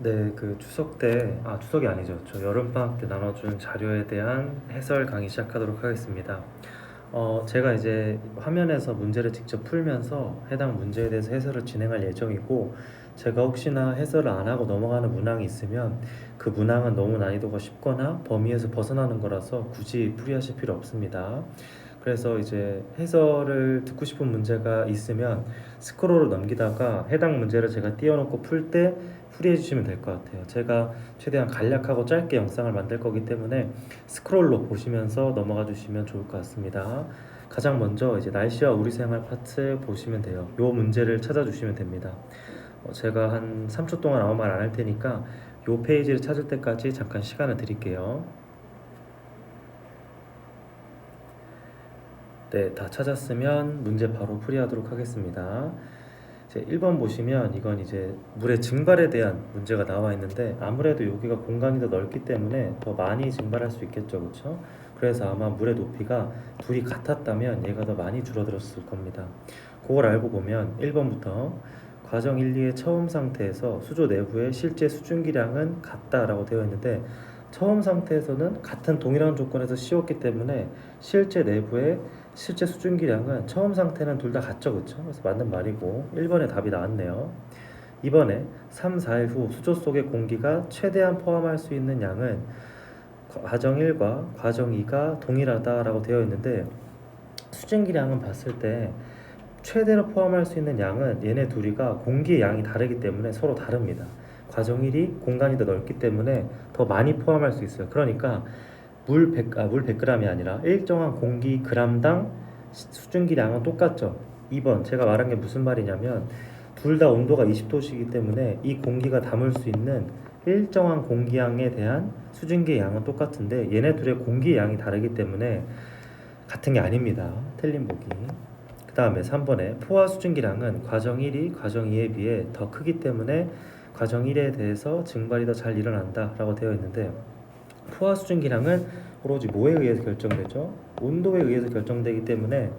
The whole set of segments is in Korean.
네, 그 추석 때, 추석이 아니죠. 저 여름방학 때 나눠준 자료에 대한 해설 강의 시작하도록 하겠습니다. 제가 이제 화면에서 문제를 직접 풀면서 해당 문제에 대해서 해설을 진행할 예정이고, 제가 혹시나 해설을 안 하고 넘어가는 문항이 있으면 그 문항은 너무 난이도가 쉽거나 범위에서 벗어나는 거라서 굳이 풀이하실 필요 없습니다. 그래서 이제 해설을 듣고 싶은 문제가 있으면 스크롤을 넘기다가 해당 문제를 제가 띄워놓고 풀 때 풀이해 주시면 될 것 같아요. 제가 최대한 간략하고 짧게 영상을 만들 거기 때문에 스크롤로 보시면서 넘어가 주시면 좋을 것 같습니다. 가장 먼저 이제 날씨와 우리 생활 파트 보시면 돼요. 요 문제를 찾아주시면 됩니다. 제가 한 3초 동안 아무 말 안 할 테니까 요 페이지를 찾을 때까지 잠깐 시간을 드릴게요. 네, 다 찾았으면 문제 바로 풀이하도록 하겠습니다. 이제 1번 보시면 이건 이제 물의 증발에 대한 문제가 나와 있는데, 아무래도 여기가 공간이 더 넓기 때문에 더 많이 증발할 수 있겠죠, 그렇죠? 그래서 아마 물의 높이가 둘이 같았다면 얘가 더 많이 줄어들었을 겁니다. 그걸 알고 보면 1번부터 과정 1, 2의 처음 상태에서 수조 내부의 실제 수증기량은 같다라고 되어 있는데, 처음 상태에서는 같은 동일한 조건에서 씌웠기 때문에 실제 수증기량은 처음 상태는 둘 다 같죠, 그렇죠? 그래서 맞는 말이고 1번의 답이 나왔네요. 이번에 3, 4일 후 수조 속의 공기가 최대한 포함할 수 있는 양은 과정 1과 과정 2가 동일하다라고 되어 있는데, 수증기량은 봤을 때 최대로 포함할 수 있는 양은 얘네 둘이가 공기의 양이 다르기 때문에 서로 다릅니다. 과정 1이 공간이 더 넓기 때문에 더 많이 포함할 수 있어요. 그러니까 물 100g이 아니라 일정한 공기 g당 수증기량은 똑같죠. 2번 제가 말한 게 무슨 말이냐면, 둘 다 온도가 20도씨이기 때문에 이 공기가 담을 수 있는 일정한 공기양에 대한 수증기의 양은 똑같은데, 얘네 둘의 공기의 양이 다르기 때문에 같은 게 아닙니다. 틀린 보기. 그 다음에 3번에 포화 수증기량은 과정 1이 과정 2에 비해 더 크기 때문에 과정 1에 대해서 증발이 더 잘 일어난다 라고 되어 있는데, 포화 수증기량은 오로지 뭐에 의해서 결정되죠? 온도에 의해서 결정되기 때문에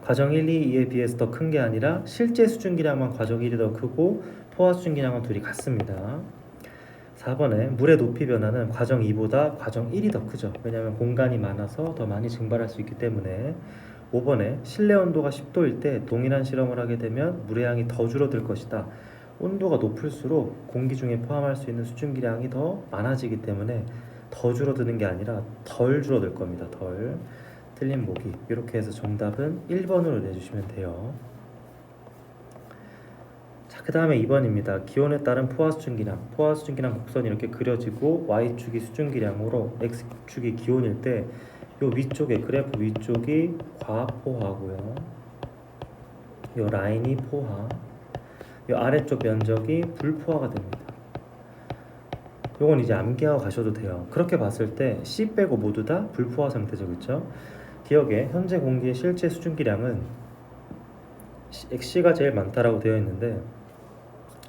과정 1, 2에 비해서 더 큰 게 아니라 실제 수증기량만 과정 1이 더 크고 포화 수증기량은 둘이 같습니다. 4번에 물의 높이 변화는 과정 2보다 과정 1이 더 크죠. 왜냐하면 공간이 많아서 더 많이 증발할 수 있기 때문에. 5번에 실내 온도가 10도일 때 동일한 실험을 하게 되면 물의 양이 더 줄어들 것이다. 온도가 높을수록 공기 중에 포함할 수 있는 수증기량이 더 많아지기 때문에 더 줄어드는 게 아니라 덜 줄어들 겁니다. 덜. 틀린 보기. 이렇게 해서 정답은 1번으로 내주시면 돼요. 자, 그 다음에 2번입니다. 기온에 따른 포화 수증기량 곡선이 이렇게 그려지고 Y축이 수증기량으로 X축이 기온일 때, 요 위쪽에 그래프 위쪽이 과포화고요. 요 라인이 포화. 요 아래쪽 면적이 불포화가 됩니다. 요건 이제 암기하고 가셔도 돼요. 그렇게 봤을 때 C 빼고 모두 다 불포화 상태죠, 그렇죠? 기억에 현재 공기의 실제 수증기량은 X가 제일 많다라고 되어 있는데,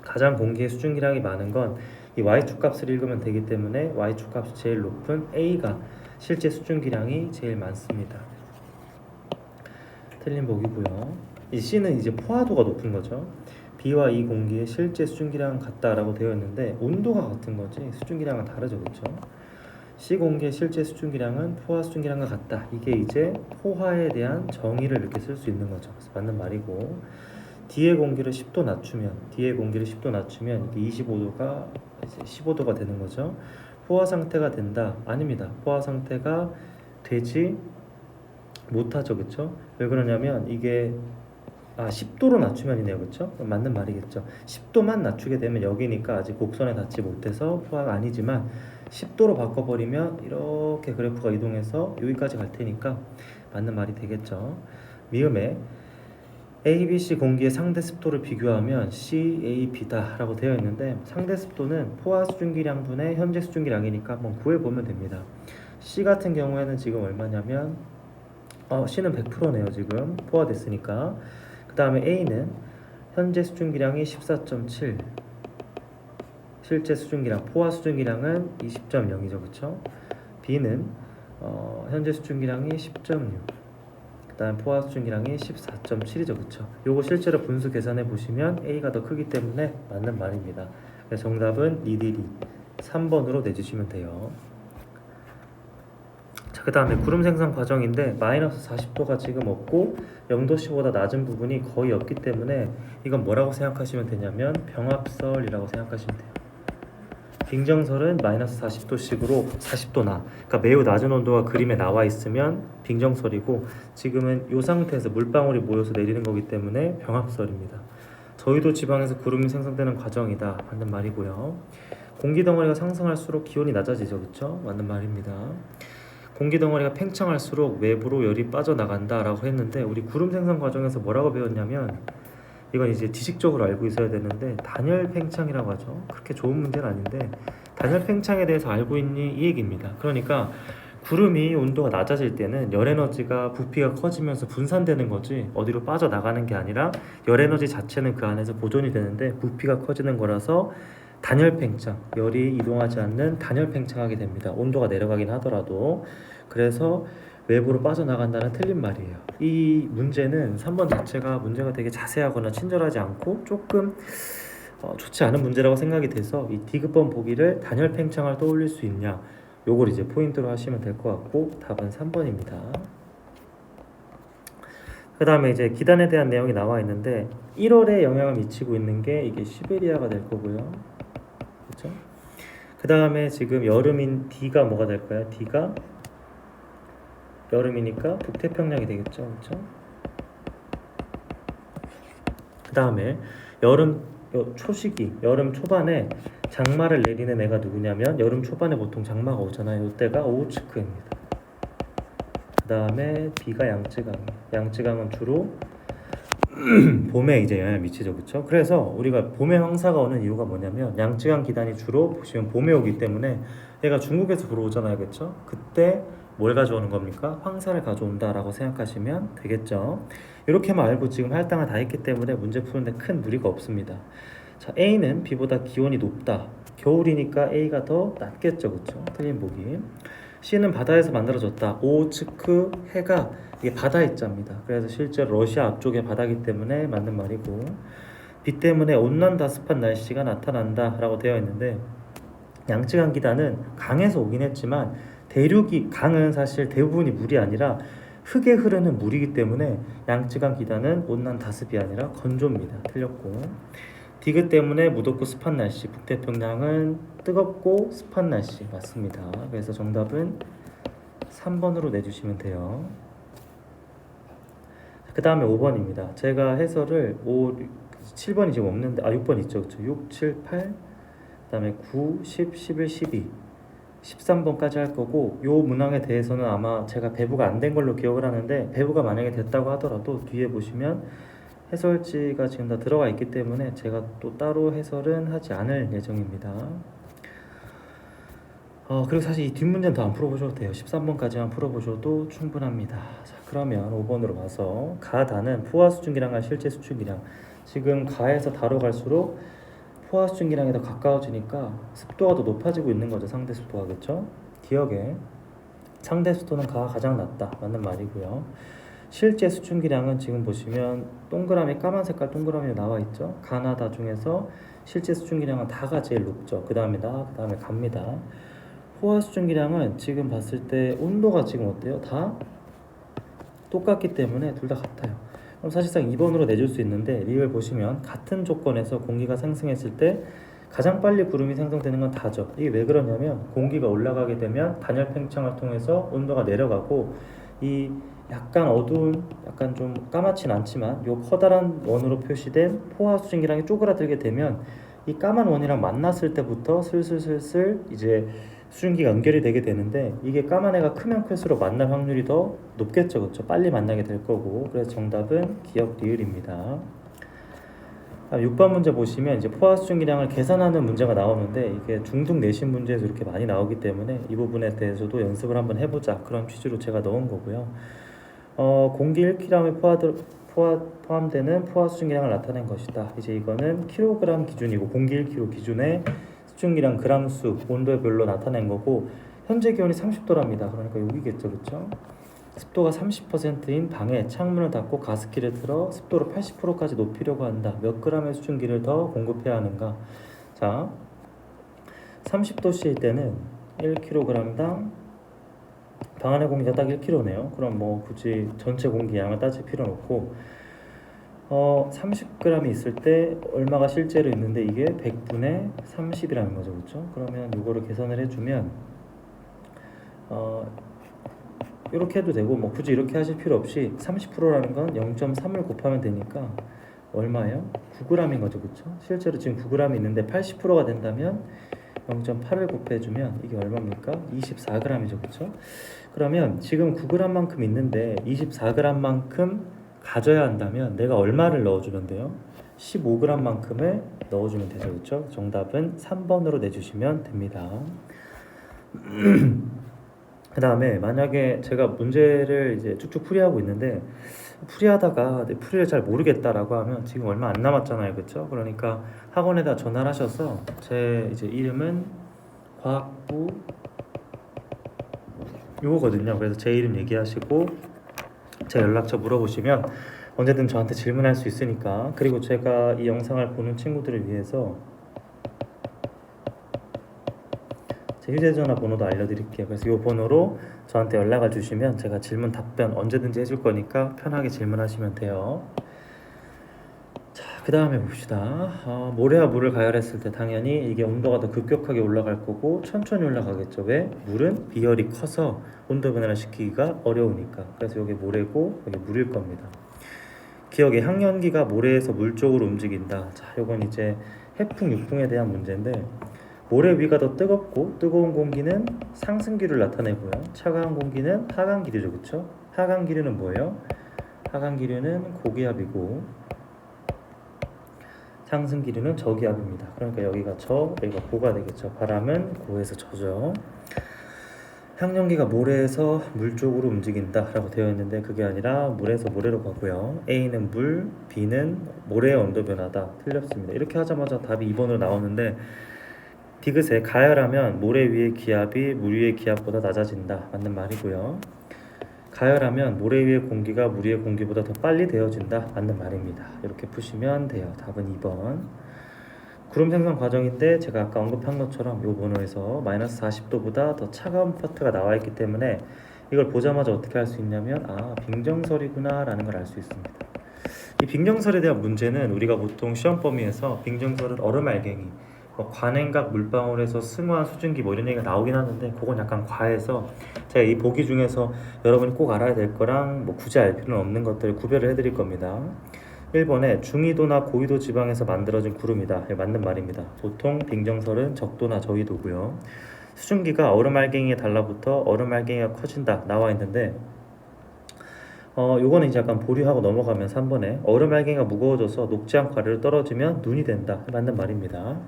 가장 공기의 수증기량이 많은 건 이 Y축 값을 읽으면 되기 때문에 Y축 값이 제일 높은 A가 실제 수증기량이 제일 많습니다. 틀린 보기고요. 이 C는 이제 포화도가 높은 거죠. B와 E 공기의 실제 수증기량은 같다라고 되어 있는데 온도가 같은 거지 수증기량은 다르죠, 그렇죠? C 공기의 실제 수증기량은 포화 수증기량과 같다. 이게 이제 포화에 대한 정의를 이렇게 쓸 수 있는 거죠. 그래서 맞는 말이고, D의 공기를 10도 낮추면 이게 25도가 이제 15도가 되는 거죠. 포화 상태가 된다. 아닙니다. 포화 상태가 되지 못하죠, 그렇죠? 왜 그러냐면 이게 10도로 낮추면이네요, 그렇죠? 맞는 말이겠죠. 10도만 낮추게 되면 여기니까 아직 곡선에 닿지 못해서 포화가 아니지만, 10도로 바꿔버리면 이렇게 그래프가 이동해서 여기까지 갈 테니까 맞는 말이 되겠죠. 미음에 A, B, C 공기의 상대 습도를 비교하면 C, A, B다 라고 되어 있는데, 상대 습도는 포화 수증기량분의 현재 수증기량이니까 한번 구해보면 됩니다. C 같은 경우에는 지금 얼마냐면 C는 100%네요. 지금 포화됐으니까. 그 다음에 A는 현재 수증기량이 14.7, 실제 수증기량 포화 수증기량은 20.0이죠, 그렇죠? B는 현재 수증기량이 10.6, 그 다음 포화 수증기량이 14.7이죠, 그쵸? 요거 실제로 분수 계산해 보시면 A가 더 크기 때문에 맞는 말입니다. 그래서 정답은 니디리 3번으로 내주시면 돼요. 자, 그 다음에 구름 생성 과정인데 마이너스 40도가 지금 없고 0도씨보다 낮은 부분이 거의 없기 때문에 이건 뭐라고 생각하시면 되냐면 병합설이라고 생각하시면 돼요. 빙정설은 마이너스 40도씩으로 40도나 그러니까 매우 낮은 온도가 그림에 나와 있으면 빙정설이고 지금은 이 상태에서 물방울이 모여서 내리는 거기 때문에 병합설입니다. 저희도 지방에서 구름이 생성되는 과정이다 맞는 말이고요. 공기 덩어리가 상승할수록 기온이 낮아지죠, 그렇죠? 맞는 말입니다. 공기 덩어리가 팽창할수록 외부로 열이 빠져나간다라고 했는데 우리 구름 생성 과정에서 뭐라고 배웠냐면 이건 이제 지식적으로 알고 있어야 되는데 단열 팽창이라고 하죠. 그렇게 좋은 문제는 아닌데 단열 팽창에 대해서 알고 있니 이 얘기입니다. 그러니까 구름이 온도가 낮아질 때는 열 에너지가 부피가 커지면서 분산되는 거지 어디로 빠져나가는 게 아니라 열 에너지 자체는 그 안에서 보존이 되는데 부피가 커지는 거라서 단열 팽창, 열이 이동하지 않는 단열 팽창하게 됩니다. 온도가 내려가긴 하더라도. 그래서 외부로 빠져나간다는 틀린 말이에요. 이 문제는 3번 자체가 문제가 되게 자세하거나 친절하지 않고 조금 좋지 않은 문제라고 생각이 돼서 이 D급번 보기를 단열 팽창을 떠올릴 수 있냐 요걸 이제 포인트로 하시면 될 것 같고 답은 3번입니다. 그 다음에 이제 기단에 대한 내용이 나와 있는데 1월에 영향을 미치고 있는 게 이게 시베리아가 될 거고요. 그렇죠? 그 다음에 지금 여름인 D가 뭐가 될까요? D가 여름이니까 북태평양이 되겠죠, 그렇죠? 그 다음에 여름 초시기, 여름 초반에 장마를 내리는 애가 누구냐면 여름 초반에 보통 장마가 오잖아요. 이때가 오우츠크입니다. 그 다음에 B가 양쯔강이에요. 양쯔강은 주로 봄에 이제 영향을 미치죠, 그렇죠? 그래서 우리가 봄에 황사가 오는 이유가 뭐냐면 양쯔강 기단이 주로 보시면 봄에 오기 때문에 얘가 중국에서 들어오잖아요, 그렇죠? 그때 뭘 가져오는 겁니까? 황사를 가져온다라고 생각하시면 되겠죠. 이렇게만 알고 지금 할당을 다 했기 때문에 문제 푸는데 큰 무리가 없습니다. 자, A는 B보다 기온이 높다. 겨울이니까 A가 더 낮겠죠, 그렇죠? 틀린 보기. C는 바다에서 만들어졌다. 오츠크 해가 이게 바다 입자입니다. 그래서 실제로 러시아 앞쪽의 바다기 때문에 맞는 말이고 비 때문에 온난다 습한 날씨가 나타난다라고 되어 있는데 양쯔강 기단은 강에서 오긴 했지만 대륙이 강은 사실 대부분이 물이 아니라 흙에 흐르는 물이기 때문에 양쯔강 기단은 온난 다습이 아니라 건조입니다. 틀렸고 디귿 때문에 무덥고 습한 날씨 북태평양은 뜨겁고 습한 날씨 맞습니다. 그래서 정답은 3번으로 내주시면 돼요. 그 다음에 5번입니다. 제가 해설을 7번이 지금 없는데 6번 있죠, 그렇죠? 6, 7, 8, 그 다음에 9, 10, 11, 12 13번까지 할 거고 요 문항에 대해서는 아마 제가 배부가 안 된 걸로 기억을 하는데 배부가 만약에 됐다고 하더라도 뒤에 보시면 해설지가 지금 다 들어가 있기 때문에 제가 또 따로 해설은 하지 않을 예정입니다. 그리고 사실 이 뒷문제는 더 안 풀어보셔도 돼요. 13번까지만 풀어보셔도 충분합니다. 자, 그러면 5번으로 와서 가다는 포화 수증기량과 실제 수증기량 지금 가에서 다로 갈수록 포화 수증기량이 더 가까워지니까 습도가 더 높아지고 있는 거죠. 상대 습도가 그렇죠? 기억에 상대 습도는 가가 가장 낮다 맞는 말이고요. 실제 수증기량은 지금 보시면 동그라미 까만 색깔 동그라미 나와 있죠. 가나다 중에서 실제 수증기량은 다가 제일 높죠. 그 다음에 나, 그 다음에 갑니다. 포화 수증기량은 지금 봤을 때 온도가 지금 어때요? 다 똑같기 때문에 둘 다 같아요. 그럼 사실상 2번으로 내줄 수 있는데 리을 보시면 같은 조건에서 공기가 상승했을 때 가장 빨리 구름이 생성되는 건 다죠. 이게 왜 그러냐면 공기가 올라가게 되면 단열 팽창을 통해서 온도가 내려가고 이 약간 어두운 약간 좀 까맣진 않지만 요 커다란 원으로 표시된 포화 수증기량이 쪼그라들게 되면 이 까만 원이랑 만났을 때부터 슬슬슬슬 이제 수증기가 연결이 되게 되는데 이게 까만 애가 크면 클수록 만날 확률이 더 높겠죠, 그렇죠? 빨리 만나게 될 거고 그래서 정답은 기억 리을입니다. 6번 문제 보시면 이제 포화 수증기량을 계산하는 문제가 나오는데 이게 중등 내신 문제에서 이렇게 많이 나오기 때문에 이 부분에 대해서도 연습을 한번 해보자 그런 취지로 제가 넣은 거고요. 공기 1kg에 포함되는 포화 수증기량을 나타낸 것이다. 이제 이거는 킬로그램 기준이고 공기 1kg 기준의 수증기량 그람수 온도별로 나타낸 거고 현재 기온이 30도랍니다. 그러니까 여기겠죠, 그렇죠? 습도가 30%인 방에 창문을 닫고 가습기를 틀어 습도를 80%까지 높이려고 한다. 몇 그램의 수증기를 더 공급해야 하는가? 자, 30도씨일 때는 1kg당 방 안의 공기가 딱 1kg네요. 그럼 뭐 굳이 전체 공기 양을 따질 필요는 없고 30g이 있을 때 얼마가 실제로 있는데 이게 100분의 30이라는 거죠. 그렇죠? 그러면 이거를 계산을 해주면 이렇게 해도 되고 뭐 굳이 이렇게 하실 필요 없이 30%라는 건 0.3을 곱하면 되니까 얼마예요? 9g인 거죠. 그렇죠? 실제로 지금 9g이 있는데 80%가 된다면 0.8을 곱해주면 이게 얼마입니까? 24g이죠. 그렇죠? 그러면 지금 9g만큼 있는데 24g만큼 가져야 한다면 내가 얼마를 넣어주면 돼요? 15g만큼을 넣어주면 되죠. 그렇죠? 정답은 3번으로 내주시면 됩니다. 그 다음에 만약에 제가 문제를 이제 쭉쭉 풀이하고 있는데 풀이하다가 풀이를 잘 모르겠다라고 하면 지금 얼마 안 남았잖아요. 그렇죠? 그러니까 학원에다 전화를 하셔서 제 이제 이름은 과학부 요거거든요. 그래서 제 이름 얘기하시고 제 연락처 물어보시면 언제든 저한테 질문할 수 있으니까. 그리고 제가 이 영상을 보는 친구들을 위해서 제 휴대전화 번호도 알려드릴게요. 그래서 이 번호로 저한테 연락을 주시면 제가 질문 답변 언제든지 해줄 거니까 편하게 질문하시면 돼요. 자, 그 다음에 봅시다. 모래와 물을 가열했을 때 당연히 이게 온도가 더 급격하게 올라갈 거고 천천히 올라가겠죠. 왜? 물은 비열이 커서 온도 변화를 시키기가 어려우니까. 그래서 여기 모래고 여기 물일 겁니다. 기억에 항연기가 모래에서 물 쪽으로 움직인다. 자, 이건 이제 해풍, 육풍에 대한 문제인데 모래 위가 더 뜨겁고 뜨거운 공기는 상승기류를 나타내고요. 차가운 공기는 하강기류죠. 그렇죠? 하강기류는 뭐예요? 하강기류는 고기압이고 상승기류는 저기압입니다. 그러니까 여기가 저, 여기가 고가 되겠죠. 바람은 고에서 저죠. 항연기가 모래에서 물 쪽으로 움직인다 라고 되어 있는데 그게 아니라 물에서 모래로 가고요. A는 물, B는 모래의 온도 변화다. 틀렸습니다. 이렇게 하자마자 답이 2번으로 나오는데 디귿에 가열하면 모래 위의 기압이 물 위의 기압보다 낮아진다. 맞는 말이고요. 가열하면 모래 위의 공기가 물 위의 공기보다 더 빨리 데워진다. 맞는 말입니다. 이렇게 푸시면 돼요. 답은 2번. 구름 생성 과정인데 제가 아까 언급한 것처럼 이 번호에서 마이너스 40도보다 더 차가운 파트가 나와 있기 때문에 이걸 보자마자 어떻게 할 수 있냐면 빙정설이구나 라는 걸 알 수 있습니다. 이 빙정설에 대한 문제는 우리가 보통 시험 범위에서 빙정설은 얼음알갱이 관행각 물방울에서 승화 수증기 뭐 이런 얘기가 나오긴 하는데 그건 약간 과해서 제가 이 보기 중에서 여러분이 꼭 알아야 될 거랑 뭐 굳이 알 필요는 없는 것들을 구별을 해드릴 겁니다. 1번에 중위도나 고위도 지방에서 만들어진 구름이다. 맞는 말입니다. 보통 빙정설은 적도나 저위도고요. 수증기가 얼음알갱이에 달라붙어 얼음알갱이가 커진다 나와 있는데 요거는 이제 약간 보류하고 넘어가면 3번에 얼음알갱이가 무거워져서 녹지 않고 아래로 떨어지면 눈이 된다. 맞는 말입니다.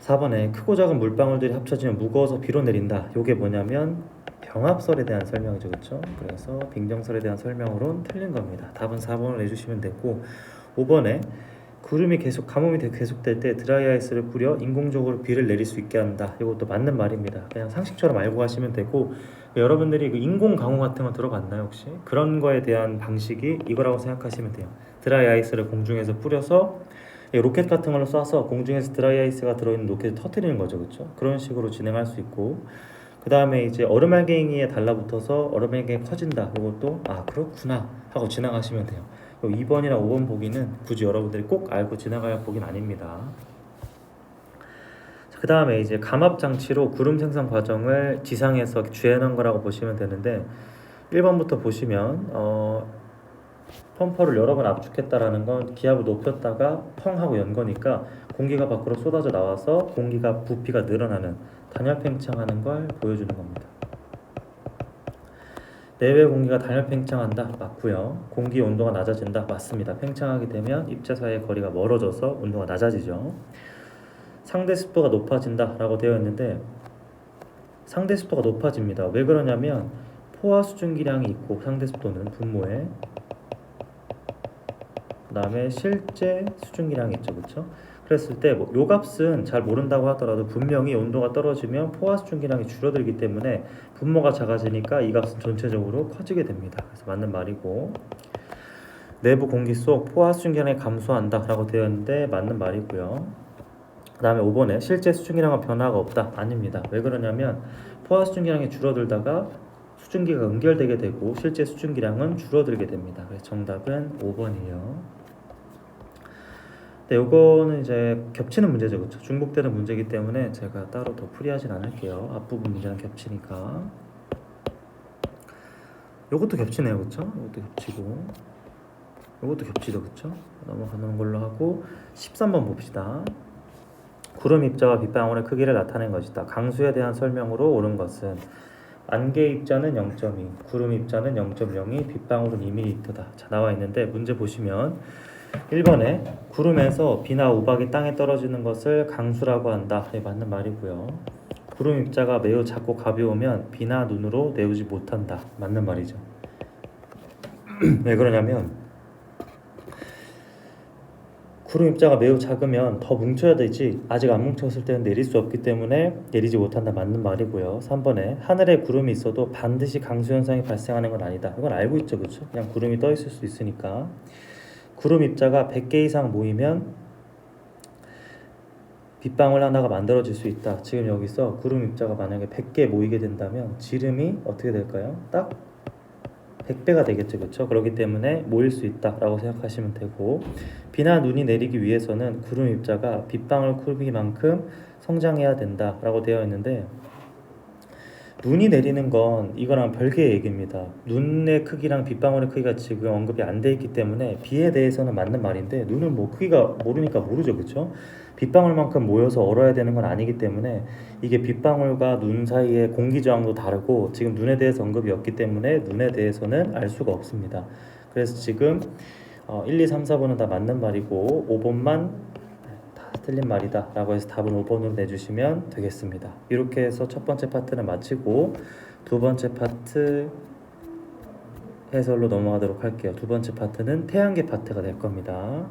4번에 크고 작은 물방울들이 합쳐지면 무거워서 비로 내린다. 요게 뭐냐면 병합설에 대한 설명이죠. 그렇죠? 그래서 빙정설에 대한 설명으로는 틀린 겁니다. 답은 4번을 내주시면 되고 5번에 구름이 가뭄이 계속될 때 드라이아이스를 뿌려 인공적으로 비를 내릴 수 있게 한다. 이것도 맞는 말입니다. 그냥 상식처럼 알고 가시면 되고 여러분들이 그 인공 강우 같은 거 들어봤나요 혹시? 그런 거에 대한 방식이 이거라고 생각하시면 돼요. 드라이아이스를 공중에서 뿌려서 로켓 같은 걸로 쏴서 공중에서 드라이아이스가 들어있는 로켓을 터뜨리는 거죠. 그렇죠? 그런 식으로 진행할 수 있고 그 다음에 이제 얼음알갱이에 달라붙어서 얼음알갱이 커진다. 이것도 그렇구나 하고 지나가시면 돼요. 2번이나 5번 보기는 굳이 여러분들이 꼭 알고 지나가야 할 보기는 아닙니다. 그 다음에 이제 감압 장치로 구름 생성 과정을 지상에서 주행한 거라고 보시면 되는데 1번부터 보시면 펌퍼를 여러 번 압축했다라는 건 기압을 높였다가 펑 하고 연 거니까 공기가 밖으로 쏟아져 나와서 공기가 부피가 늘어나는 단열 팽창하는 걸 보여주는 겁니다. 내외 공기가 단열 팽창한다. 맞고요. 공기 온도가 낮아진다. 맞습니다. 팽창하게 되면 입자 사이의 거리가 멀어져서 온도가 낮아지죠. 상대 습도가 높아진다 라고 되어 있는데 상대 습도가 높아집니다. 왜 그러냐면 포화 수증기량이 있고 상대 습도는 분모에 그 다음에 실제 수증기량이 있죠. 그렇죠? 그랬을 때 요 값은 잘 모른다고 하더라도 분명히 온도가 떨어지면 포화 수증기량이 줄어들기 때문에 분모가 작아지니까 이 값은 전체적으로 커지게 됩니다. 그래서 맞는 말이고 내부 공기 속 포화 수증기량이 감소한다 라고 되어 있는데 맞는 말이고요. 그 다음에 5번에 실제 수증기량은 변화가 없다. 아닙니다. 왜 그러냐면 포화 수증기량이 줄어들다가 수증기가 응결되게 되고 실제 수증기량은 줄어들게 됩니다. 그래서 정답은 5번이에요. 네, 요거는 이제 겹치는 문제죠, 그렇죠? 중복되는 문제이기 때문에 제가 따로 더 풀이하진 않을게요. 앞부분 문제는 겹치니까. 요것도 겹치네요, 그렇죠? 요것도 겹치고, 요것도 겹치죠, 그렇죠? 넘어가는 걸로 하고 13번 봅시다. 구름 입자와 빗방울의 크기를 나타낸 것이다. 강수에 대한 설명으로 옳은 것은 안개 입자는 0.2, 구름 입자는 0.02, 빗방울은 2ml다. 자, 나와 있는데 문제 보시면 1번에 구름에서 비나 우박이 땅에 떨어지는 것을 강수라고 한다. 네, 맞는 말이고요. 구름 입자가 매우 작고 가벼우면 비나 눈으로 내오지 못한다. 맞는 말이죠. 왜 그러냐면 구름 입자가 매우 작으면 더 뭉쳐야 되지 아직 안 뭉쳤을 때는 내릴 수 없기 때문에 내리지 못한다. 맞는 말이고요. 3번에 하늘에 구름이 있어도 반드시 강수 현상이 발생하는 건 아니다. 이건 알고 있죠, 그렇죠? 그냥 구름이 떠 있을 수 있으니까. 구름 입자가 100개 이상 모이면 빗방울 하나가 만들어질 수 있다. 지금 여기서 구름 입자가 만약에 100개 모이게 된다면 지름이 어떻게 될까요? 딱 100배가 되겠죠, 그렇죠? 그렇기 때문에 모일 수 있다라고 생각하시면 되고, 비나 눈이 내리기 위해서는 구름 입자가 빗방울 크기만큼 성장해야 된다라고 되어 있는데, 눈이 내리는 건 이거랑 별개의 얘기입니다. 눈의 크기랑 빗방울의 크기가 지금 언급이 안 돼 있기 때문에 비에 대해서는 맞는 말인데 눈은 뭐 크기가 모르니까 모르죠, 그렇죠? 빗방울만큼 모여서 얼어야 되는 건 아니기 때문에 이게 빗방울과 눈 사이의 공기 저항도 다르고 지금 눈에 대해서 언급이 없기 때문에 눈에 대해서는 알 수가 없습니다. 그래서 지금 1, 2, 3, 4번은 다 맞는 말이고 5번만 틀린 말이다 라고 해서 답은 5번으로 내주시면 되겠습니다. 이렇게 해서 첫 번째 파트는 마치고 두 번째 파트 해설로 넘어가도록 할게요. 두 번째 파트는 태양계 파트가 될 겁니다.